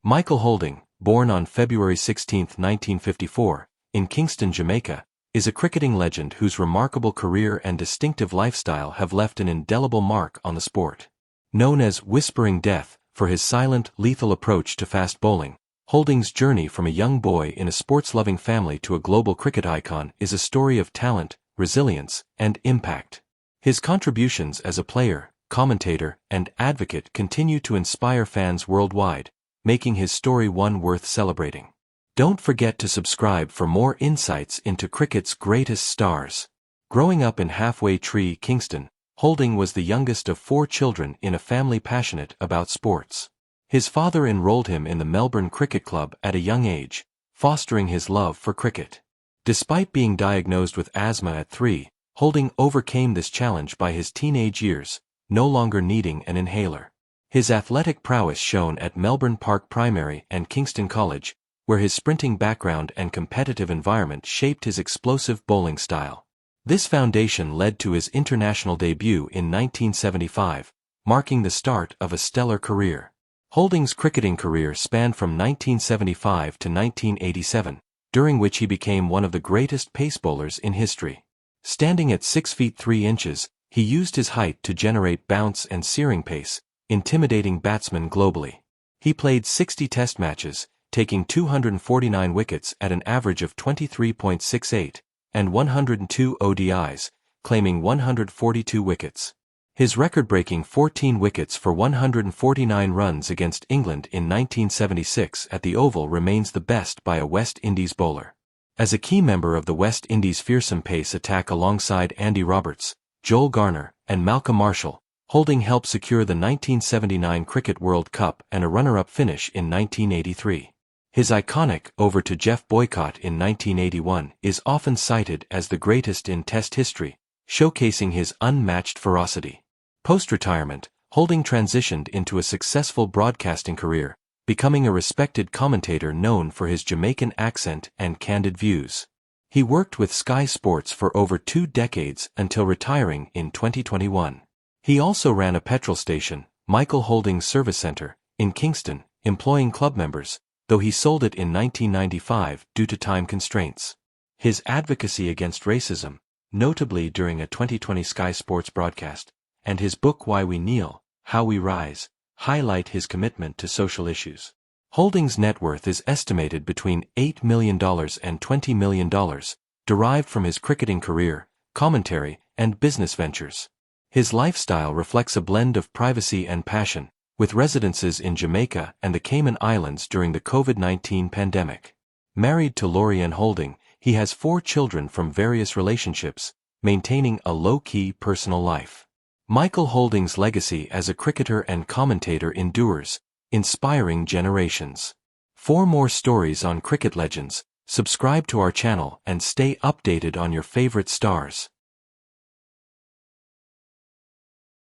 Michael Holding, born on February 16, 1954, in Kingston, Jamaica, is a cricketing legend whose remarkable career and distinctive lifestyle have left an indelible mark on the sport. Known as Whispering Death for his silent, lethal approach to fast bowling, Holding's journey from a young boy in a sports-loving family to a global cricket icon is a story of talent, resilience, and impact. His contributions as a player, commentator, and advocate continue to inspire fans worldwide, making his story one worth celebrating. Don't forget to subscribe for more insights into cricket's greatest stars. Growing up in Halfway Tree, Kingston, Holding was the youngest of 4 children in a family passionate about sports. His father enrolled him in the Melbourne Cricket Club at a young age, fostering his love for cricket. Despite being diagnosed with asthma at 3, Holding overcame this challenge by his teenage years, no longer needing an inhaler. His athletic prowess shone at Melbourne Park Primary and Kingston College, where his sprinting background and competitive environment shaped his explosive bowling style. This foundation led to his international debut in 1975, marking the start of a stellar career. Holding's cricketing career spanned from 1975 to 1987, during which he became one of the greatest pace bowlers in history. Standing at 6 feet 3 inches, he used his height to generate bounce and searing pace, intimidating batsmen globally. He played 60 test matches, taking 249 wickets at an average of 23.68, and 102 ODIs, claiming 142 wickets. His record-breaking 14 wickets for 149 runs against England in 1976 at the Oval remains the best by a West Indies bowler. As a key member of the West Indies' fearsome pace attack alongside Andy Roberts, Joel Garner, and Malcolm Marshall, Holding helped secure the 1979 Cricket World Cup and a runner-up finish in 1983. His iconic over to Geoff Boycott in 1981 is often cited as the greatest in Test history, showcasing his unmatched ferocity. Post-retirement, Holding transitioned into a successful broadcasting career, becoming a respected commentator known for his Jamaican accent and candid views. He worked with Sky Sports for over 2 decades until retiring in 2021. He also ran a petrol station, Michael Holding Service Centre, in Kingston, employing club members, though he sold it in 1995 due to time constraints. His advocacy against racism, notably during a 2020 Sky Sports broadcast, and his book Why We Kneel, How We Rise, highlight his commitment to social issues. Holding's net worth is estimated between $8 million and $20 million, derived from his cricketing career, commentary, and business ventures. His lifestyle reflects a blend of privacy and passion, with residences in Jamaica and the Cayman Islands during the COVID-19 pandemic. Married to Lorianne Holding, he has 4 children from various relationships, maintaining a low-key personal life. Michael Holding's legacy as a cricketer and commentator endures, inspiring generations. For more stories on cricket legends, subscribe to our channel and stay updated on your favorite stars.